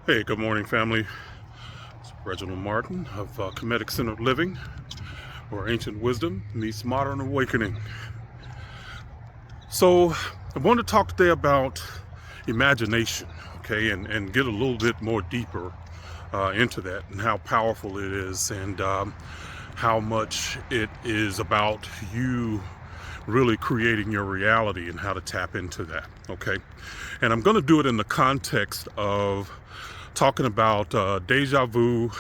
Hey, good morning, family. It's Reginald Martin of Comedic Centered Living, where ancient wisdom meets modern awakening. So, I want to talk today about imagination, okay, and get a little bit more deeper into that and how powerful it is and how much it is about you really creating your reality and how to tap into that, okay? And I'm going to do it in the context of talking about deja vu,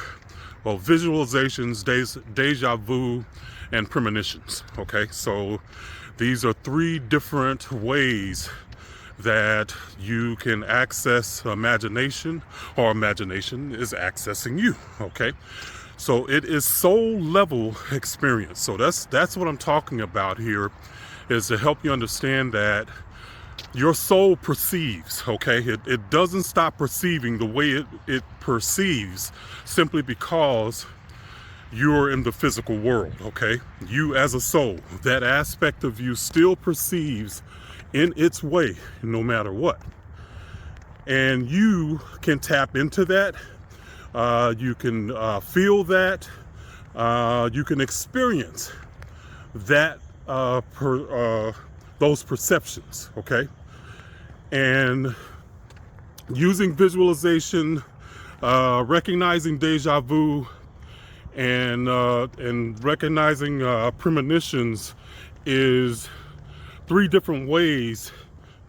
well, visualizations, deja vu, and premonitions. Okay, so these are three different ways that you can access imagination, or imagination is accessing you. Okay, so it is soul level experience. So that's what I'm talking about here, is to help you understand that your soul perceives, okay? It doesn't stop perceiving the way it perceives simply because you're in the physical world, okay? You as a soul, that aspect of you still perceives in its way no matter what. And you can tap into that. You can feel that. You can experience that, those perceptions, okay? And using visualization, recognizing deja vu, and recognizing premonitions is three different ways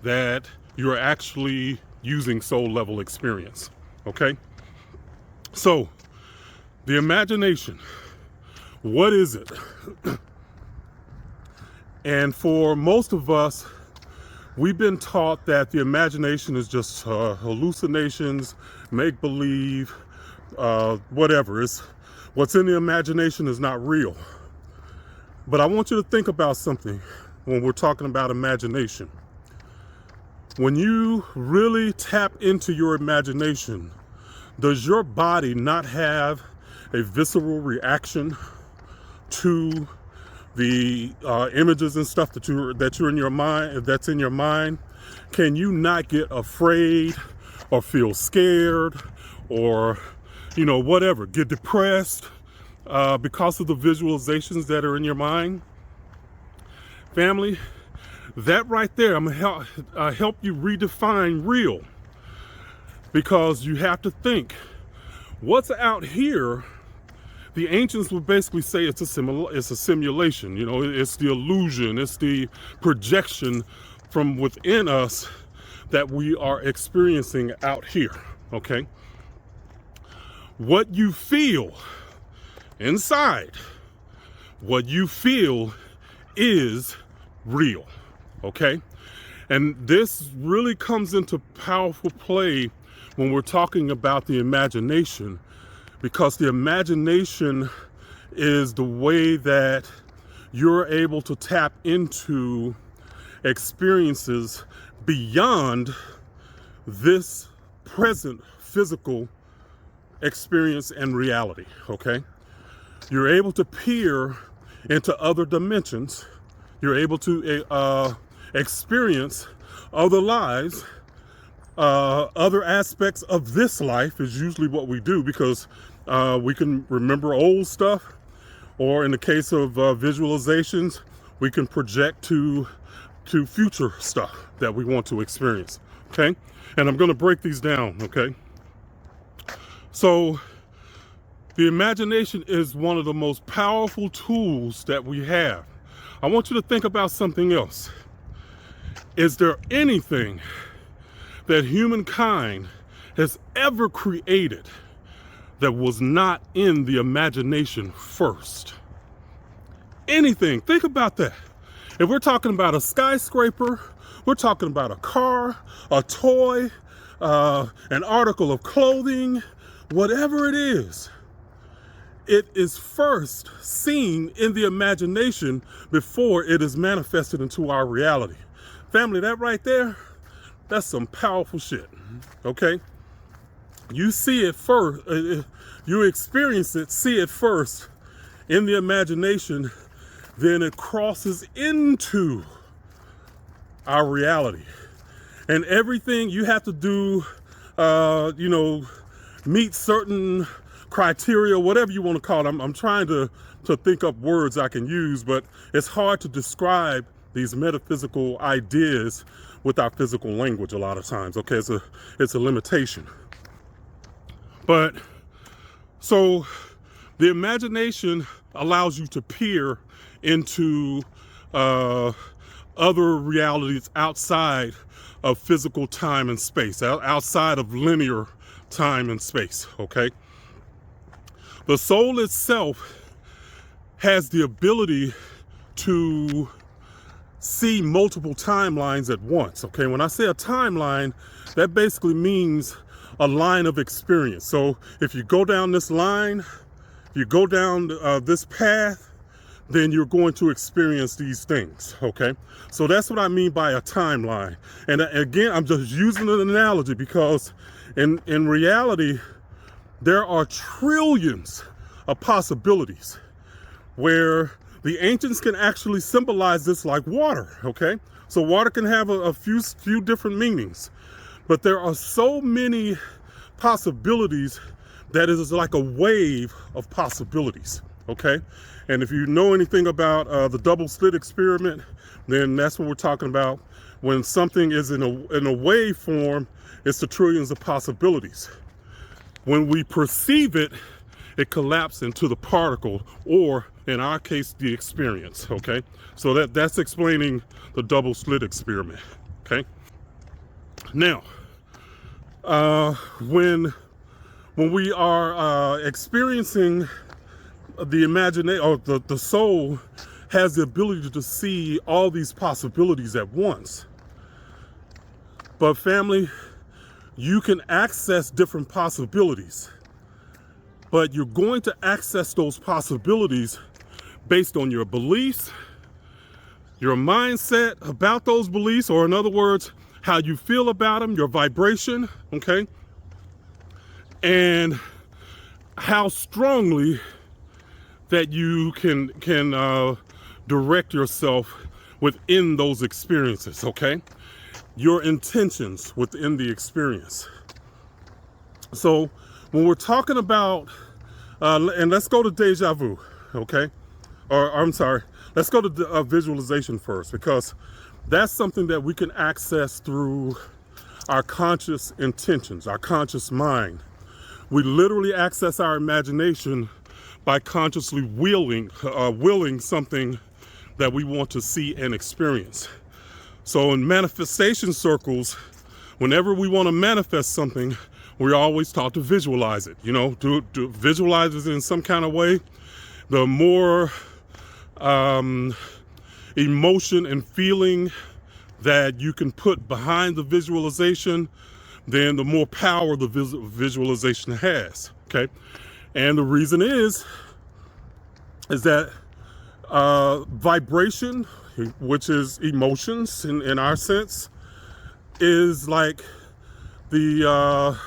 that you're actually using soul level experience. Okay, so the imagination, what is it? And for most of us, we've been taught that the imagination is just hallucinations, make-believe, whatever. It's what's in the imagination is not real. But I want you to think about something when we're talking about imagination. When you really tap into your imagination, does your body not have a visceral reaction to the images and stuff that's in your mind, that's in your mind? Can you not get afraid or feel scared or whatever, get depressed because of the visualizations that are in your mind? Family, that right there, I'm gonna help you redefine real, because you have to think what's out here. The ancients would basically say it's a simulation. It's the illusion, it's the projection from within us that we are experiencing out here. Okay, what you feel inside, what you feel is real. Okay, and this really comes into powerful play when we're talking about the imagination, because the imagination is the way that you're able to tap into experiences beyond this present physical experience and reality, okay? You're able to peer into other dimensions. You're able to experience other lives. Other aspects of this life is usually what we do, because we can remember old stuff, or in the case of visualizations, we can project to future stuff that we want to experience. Okay, and I'm going to break these down. Okay, so the imagination is one of the most powerful tools that we have. I want you to think about something else. Is there anything that humankind has ever created that was not in the imagination first? Anything. Think about that. If we're talking about a skyscraper, we're talking about a car, a toy, an article of clothing, whatever it is first seen in the imagination before it is manifested into our reality. Family, that right there, that's some powerful shit. Okay, you see it first, you experience it, see it first in the imagination, then it crosses into our reality. And everything you have to do you know, meet certain criteria, whatever you want to call it. I'm trying to think up words I can use, but it's hard to describe these metaphysical ideas with our physical language a lot of times. Okay, it's a limitation. But so the imagination allows you to peer into other realities outside of physical time and space, outside of linear time and space, okay? The soul itself has the ability to see multiple timelines at once, okay? When I say a timeline, that basically means a line of experience. So if you go down this line, if you go down this path, then you're going to experience these things, okay? So that's what I mean by a timeline. And again, I'm just using an analogy because in reality, there are trillions of possibilities where the ancients can actually symbolize this like water, okay? So water can have a few different meanings, but there are so many possibilities that it is like a wave of possibilities, okay? And if you know anything about the double slit experiment, then that's what we're talking about. When something is in a wave form, it's the trillions of possibilities. When we perceive it, it collapses into the particle, or in our case, the experience, okay? So that's explaining the double slit experiment, okay? Now, when we are experiencing the imagination, or the soul has the ability to see all these possibilities at once. But family, you can access different possibilities, but you're going to access those possibilities based on your beliefs, your mindset about those beliefs, or in other words, how you feel about them, your vibration, okay? And how strongly that you can direct yourself within those experiences, okay? Your intentions within the experience. So when we're talking about, and let's go to déjà vu, okay? Or I'm sorry, let's go to visualization first, because that's something that we can access through our conscious intentions, our conscious mind. We literally access our imagination by consciously willing something that we want to see and experience. So in manifestation circles, whenever we want to manifest something, we're always taught to visualize it, you know, to visualize it in some kind of way. The more emotion and feeling that you can put behind the visualization, then the more power the visualization has, okay? And the reason is that vibration, which is emotions in our sense, is like it's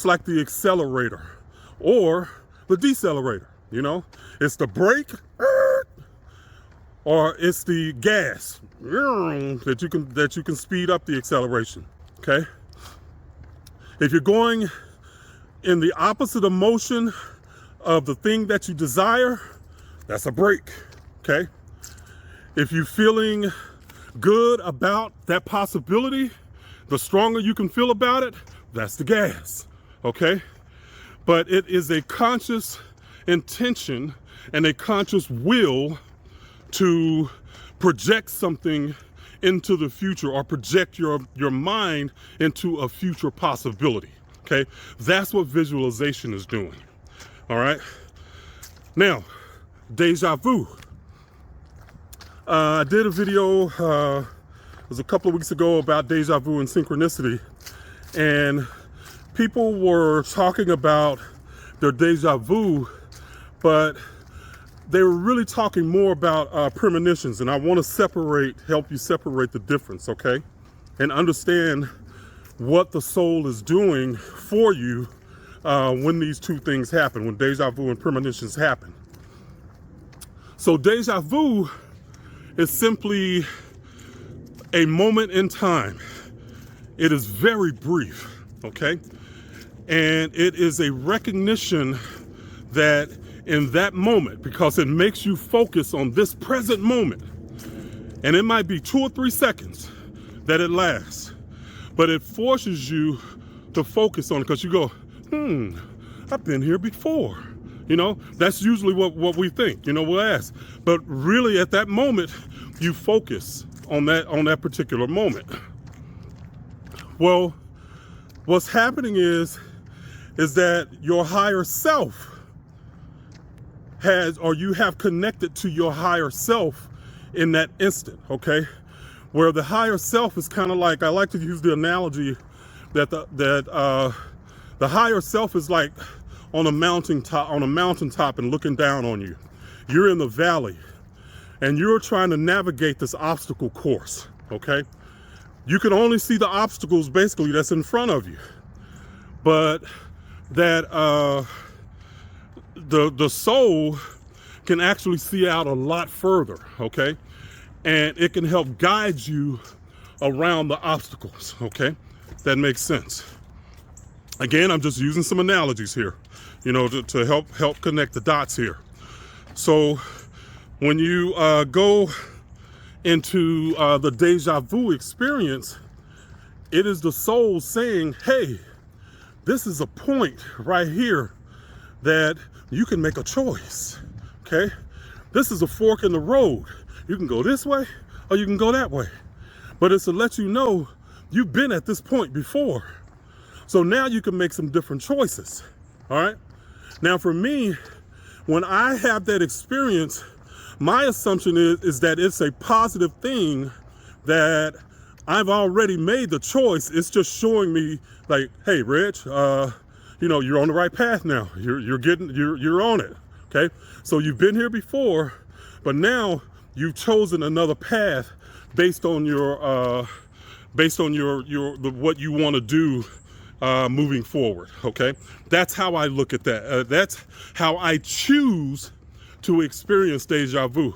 like the accelerator or the decelerator, you know? It's the brake or it's the gas that you can speed up the acceleration, okay? If you're going in the opposite of motion of the thing that you desire, that's a brake, okay? If you're feeling good about that possibility, the stronger you can feel about it, that's the gas, okay? But it is a conscious intention and a conscious will to project something into the future, or project your mind into a future possibility, okay? That's what visualization is doing, all right? Now, déjà vu. I did a video, it was a couple of weeks ago, about déjà vu and synchronicity, and people were talking about their déjà vu, but they were really talking more about premonitions, and I want to help you separate the difference, okay? And understand what the soul is doing for you when these two things happen, when déjà vu and premonitions happen. So déjà vu is simply a moment in time. It is very brief, okay? And it is a recognition that in that moment, because it makes you focus on this present moment, and it might be 2 or 3 seconds that it lasts, but it forces you to focus on it because you go, I've been here before. That's usually what we think, we'll ask. But really at that moment, you focus on that particular moment. Well, what's happening is that your higher self you have connected to your higher self in that instant, okay? Where the higher self is kind of like, I like to use the analogy that the higher self is like on a mountaintop and looking down on you. You're in the valley and you're trying to navigate this obstacle course, okay? You can only see the obstacles basically that's in front of you, but that the soul can actually see out a lot further, okay? And it can help guide you around the obstacles, okay? That makes sense. Again, I'm just using some analogies here, to help connect the dots here. So when you go into the déjà vu experience, it is the soul saying, hey, this is a point right here that you can make a choice, okay? This is a fork in the road. You can go this way or you can go that way. But it's to let you know you've been at this point before. So now you can make some different choices, all right? Now for me, when I have that experience, my assumption is that it's a positive thing, that I've already made the choice. It's just showing me like, hey, Rich, you're on the right path now. You're on it, okay? So you've been here before, but now you've chosen another path based on what you want to do moving forward, okay? That's how I look at that. That's how I choose to experience deja vu.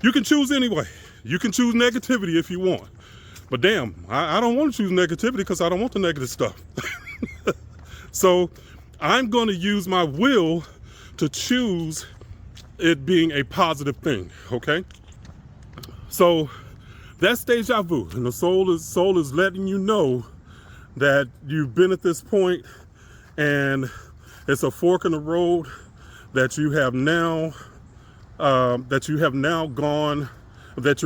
You can choose anyway. You can choose negativity if you want. But damn, I don't want to choose negativity because I don't want the negative stuff. So I'm going to use my will to choose it being a positive thing, okay? So that's deja vu, and the soul is letting you know that you've been at this point and it's a fork in the road that you have now you're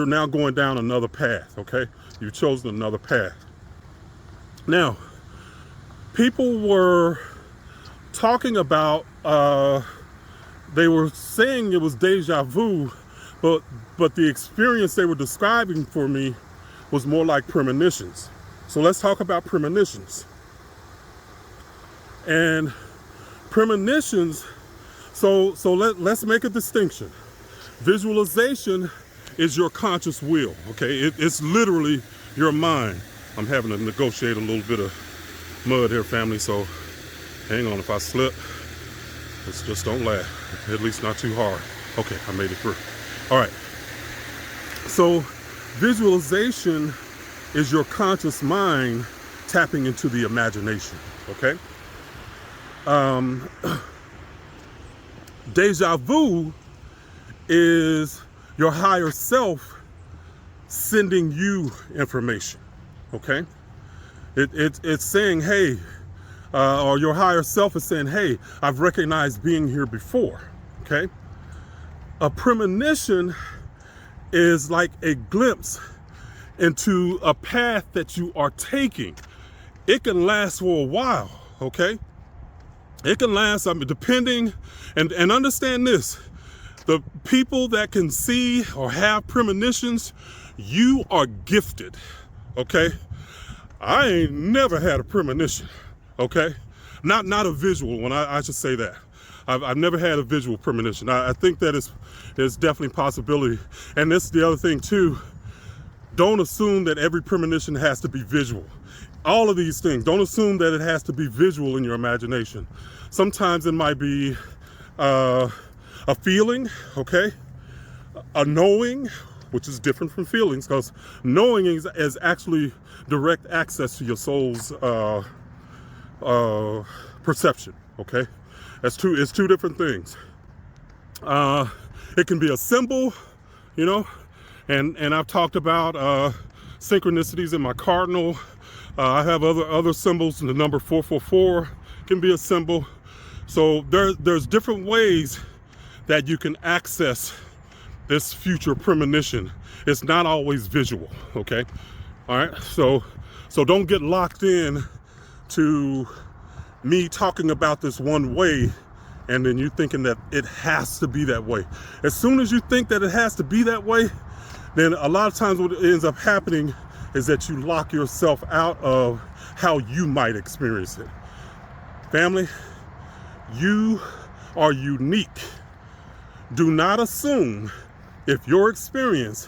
now going down another path, okay? You've chosen another path. Now, people were talking about, they were saying it was deja vu, but the experience they were describing for me was more like premonitions. So let's talk about premonitions. And premonitions, so let's make a distinction. Visualization is your conscious will, okay? It's literally your mind. I'm having to negotiate a little bit of mud here, family, so hang on. If I slip, just don't laugh, at least not too hard. Okay, I made it through. All right, so visualization is your conscious mind tapping into the imagination, okay? Deja vu is your higher self sending you information, okay? It's saying, hey, or your higher self is saying, hey, I've recognized being here before, okay? A premonition is like a glimpse into a path that you are taking. It can last for a while, okay? It can last, depending, and understand this, the people that can see or have premonitions, you are gifted, okay? I ain't never had a premonition, okay? Not a visual one, I should say that. I've never had a visual premonition. I think that is definitely a possibility. And this is the other thing too, don't assume that every premonition has to be visual. All of these things, don't assume that it has to be visual in your imagination. Sometimes it might be a feeling, okay? A knowing, which is different from feelings, because knowing is actually direct access to your soul's perception, okay? It's two different things. It can be a symbol, you know, and I've talked about synchronicities in my cardinal. I have other symbols, and the number 444 can be a symbol. So there's different ways that you can access this future premonition. It's not always visual, okay? All right, so don't get locked in to me talking about this one way and then you thinking that it has to be that way. As soon as you think that it has to be that way, then a lot of times what ends up happening is that you lock yourself out of how you might experience it. Family, you are unique. Do not assume if your experience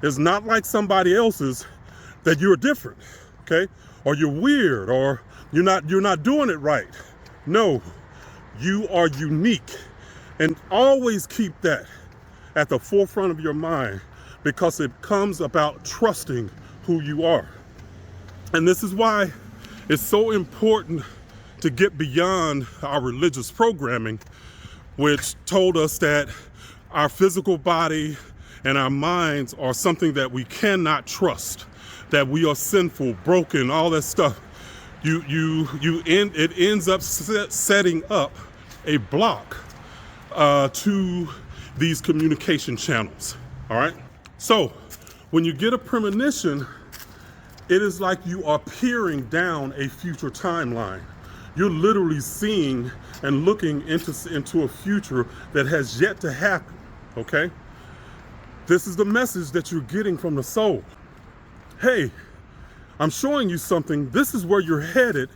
is not like somebody else's that you're different, okay? Or you're weird, or you're not doing it right. No, you are unique. And always keep that at the forefront of your mind, because it comes about trusting who you are. And this is why it's so important to get beyond our religious programming, which told us that our physical body and our minds are something that we cannot trust, that we are sinful, broken, all that stuff. It ends up setting up a block to these communication channels. All right. So when you get a premonition, it is like you are peering down a future timeline. You're literally seeing and looking into a future that has yet to happen. Okay. This is the message that you're getting from the soul. Hey, I'm showing you something. This is where you're headed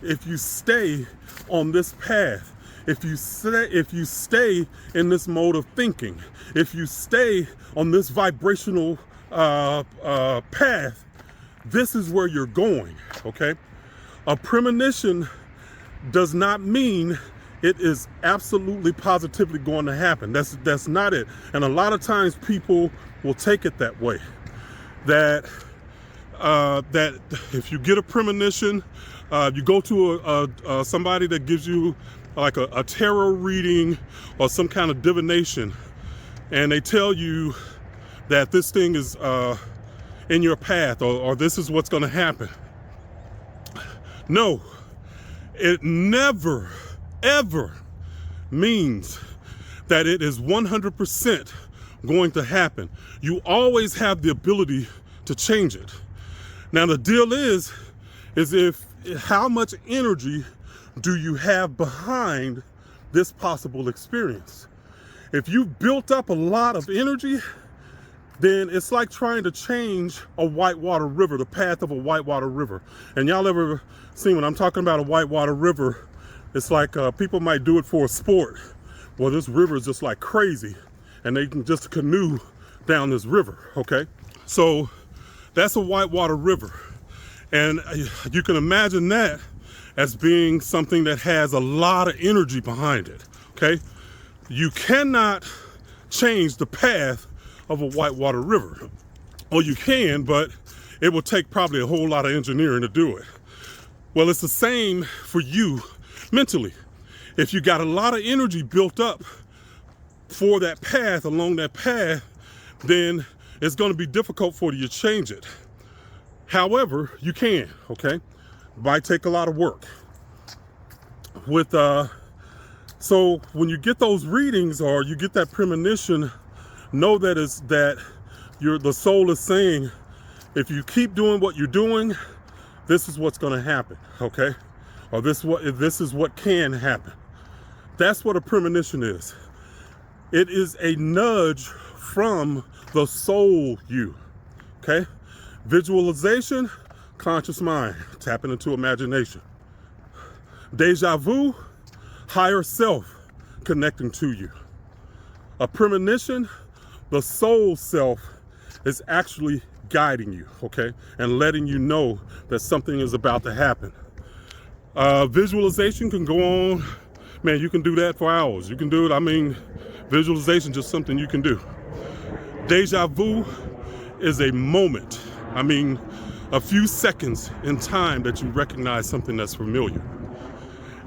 if you stay on this path. If you stay in this mode of thinking, if you stay on this vibrational path, this is where you're going, okay? A premonition does not mean it is absolutely positively going to happen. That's not it. And a lot of times people will take it that way. That if you get a premonition, you go to somebody that gives you like a tarot reading or some kind of divination, and they tell you that this thing is in your path, or this is what's going to happen. No, it never, ever means that it is 100% going to happen. You always have the ability to change it. Now the deal is if how much energy do you have behind this possible experience? If you've built up a lot of energy, then it's like trying to change a whitewater river, the path of a whitewater river. And y'all ever seen, when I'm talking about a whitewater river, it's like people might do it for a sport. Well, this river is just like crazy, and they can just canoe down this river, okay? So that's a whitewater river. And you can imagine that as being something that has a lot of energy behind it, okay? You cannot change the path of a whitewater river. Or you can, but it will take probably a whole lot of engineering to do it. Well, it's the same for you mentally. If you got a lot of energy built up for that path, along that path, then it's going to be difficult for you to change it. However, you can, okay? It might take a lot of work. So when you get those readings or you get that premonition, know that the soul is saying, if you keep doing what you're doing, this is what's going to happen, okay? Or this is what can happen. That's what a premonition is. It is a nudge from the soul you, okay? Visualization, conscious mind, tapping into imagination. Déjà vu, higher self connecting to you. A premonition, the soul self is actually guiding you, okay? And letting you know that something is about to happen. Visualization can go on. Man, you can do that for hours. You can do it. Visualization just something you can do. Déjà vu is a moment. A few seconds in time that you recognize something that's familiar.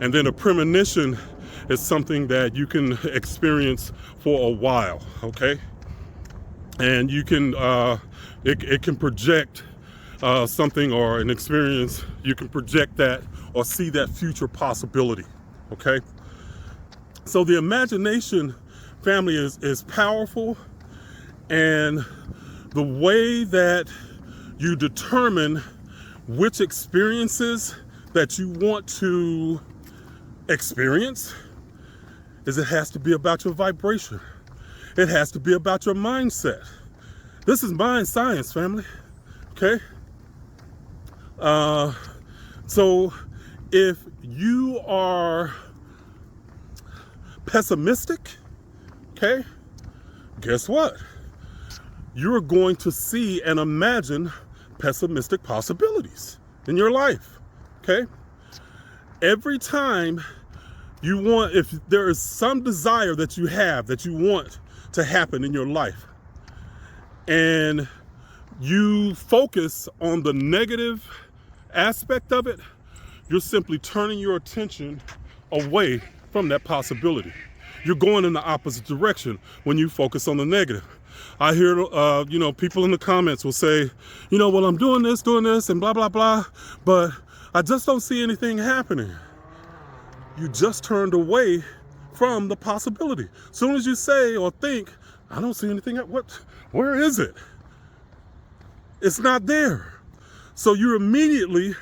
And then a premonition is something that you can experience for a while, okay? And you can, it can project something or an experience. You can project that or see that future possibility, okay? So the imagination, family, is powerful, and the way that you determine which experiences that you want to experience is it has to be about your vibration. It has to be about your mindset. This is mind science, family, okay? So if you are pessimistic, okay, guess what? You're going to see and imagine pessimistic possibilities in your life, okay? Every time you want, if there is some desire that you have that you want to happen in your life, and you focus on the negative aspect of it, you're simply turning your attention away from that possibility. You're going in the opposite direction when you focus on the negative. I hear, people in the comments will say, well, I'm doing this, and blah, blah, blah, but I just don't see anything happening. You just turned away from the possibility. As soon as you say or think, I don't see anything, where is it? It's not there. So you immediately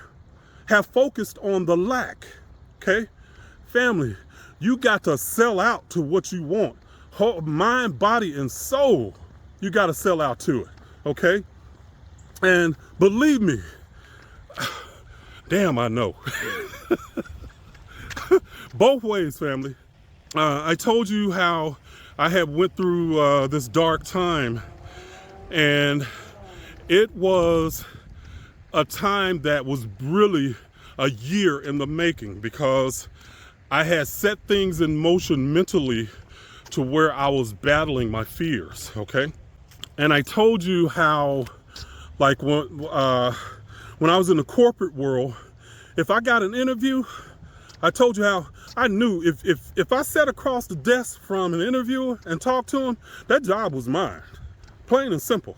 have focused on the lack, okay? Family, you got to sell out to what you want. Mind, body, and soul, you got to sell out to it, okay? And believe me, damn, I know. Both ways, family. I told you how I had went through this dark time, and it was a time that was really a year in the making, because I had set things in motion mentally to where I was battling my fears, okay? And I told you how, like, when I was in the corporate world, if I got an interview, I told you how I knew if I sat across the desk from an interviewer and talked to him, that job was mine. Plain and simple,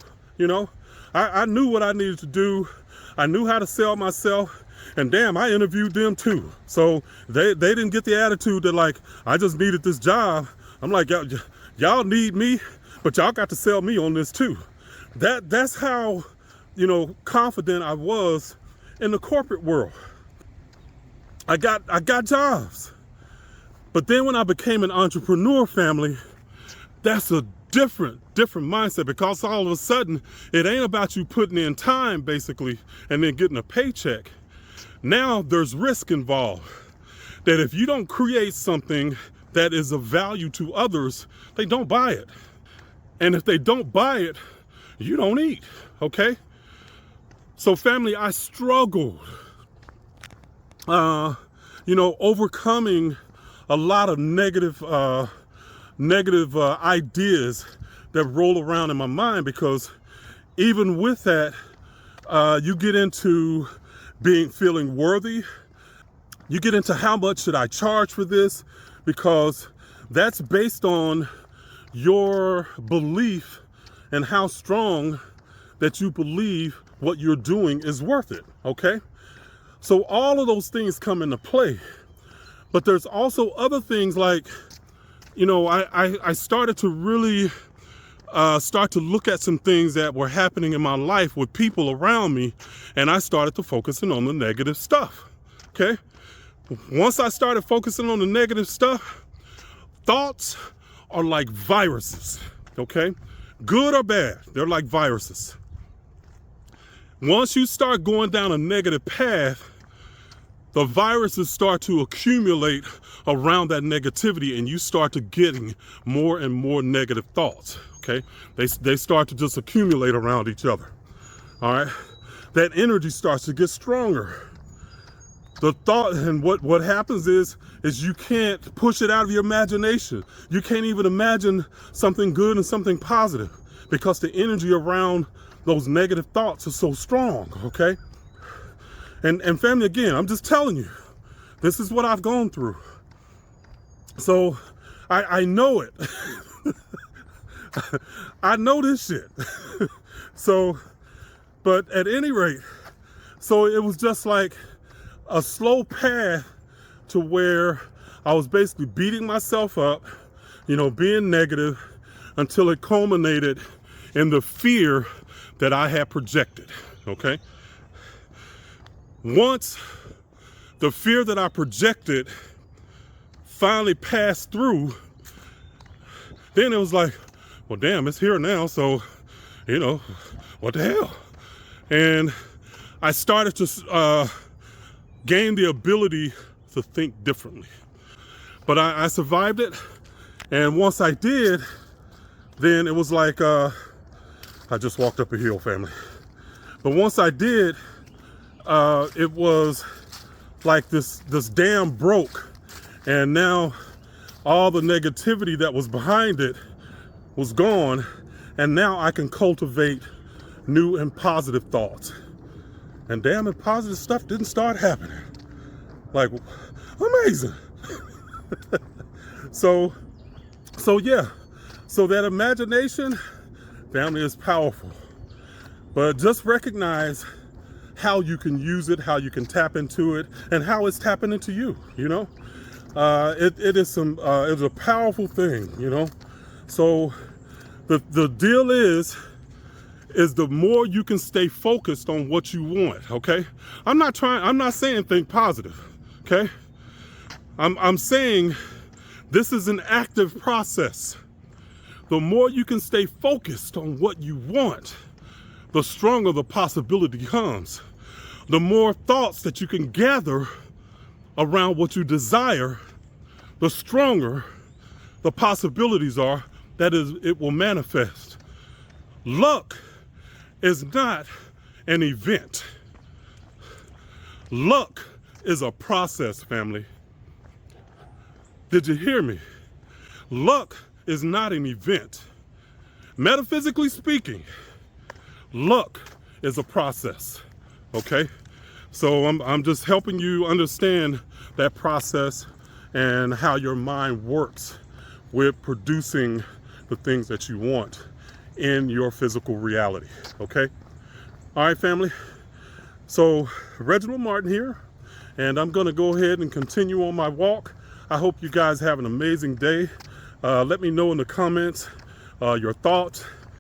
I knew what I needed to do. I knew how to sell myself, and damn, I interviewed them too. So they didn't get the attitude that, like, I just needed this job. I'm like, y'all need me, but y'all got to sell me on this too. That's how, confident I was in the corporate world. I got jobs. But then when I became an entrepreneur, family, that's a different mindset, because all of a sudden it ain't about you putting in time basically and then getting a paycheck. Now there's risk involved, that if you don't create something that is of value to others, they don't buy it. And if they don't buy it, you don't eat, okay? So family, I struggled, overcoming a lot of negative ideas that roll around in my mind, because even with that, you get into feeling worthy. You get into how much should I charge for this, because that's based on your belief and how strong that you believe what you're doing is worth it, okay? So all of those things come into play. But there's also other things like, I started to really start to look at some things that were happening in my life with people around me, and I started to focusing on the negative stuff, okay? Once I started focusing on the negative stuff, thoughts are like viruses, okay? Good or bad, they're like viruses. Once you start going down a negative path, the viruses start to accumulate around that negativity, and you start to getting more and more negative thoughts, okay? They start to just accumulate around each other, all right? That energy starts to get stronger. The thought, and what happens is you can't push it out of your imagination. You can't even imagine something good and something positive, because the energy around those negative thoughts is so strong, okay? And family, again, I'm just telling you This is what I've gone through. So I know it. I know this shit. So, but at any rate, so it was just like a slow path to where I was basically beating myself up, being negative, until it culminated in the fear that I had projected, okay? Once the fear that I projected finally passed through, then it was like, well, damn, it's here now, so, what the hell? And I started to gain the ability to think differently. But I survived it, and once I did, then it was like, I just walked up a hill, family. But once I did, it was like this dam broke, and now all the negativity that was behind it was gone, and now I can cultivate new and positive thoughts. And damn it, positive stuff didn't start happening. Like, amazing. So yeah, so that imagination, family, is powerful. But just recognize how you can use it, how you can tap into it, and how it's tapping into you, It is a powerful thing, So the deal is the more you can stay focused on what you want, okay? I'm not saying think positive, okay? I'm saying this is an active process. The more you can stay focused on what you want, the stronger the possibility becomes. The more thoughts that you can gather around what you desire, the stronger the possibilities are that it will manifest. Luck is not an event. Luck is a process, family. Did you hear me? Luck is not an event. Metaphysically speaking, luck is a process, okay? So I'm just helping you understand that process and how your mind works with producing the things that you want in your physical reality, okay? All right, family. So Reginald Martin here, and I'm gonna go ahead and continue on my walk. I hope you guys have an amazing day. Let me know in the comments your thoughts,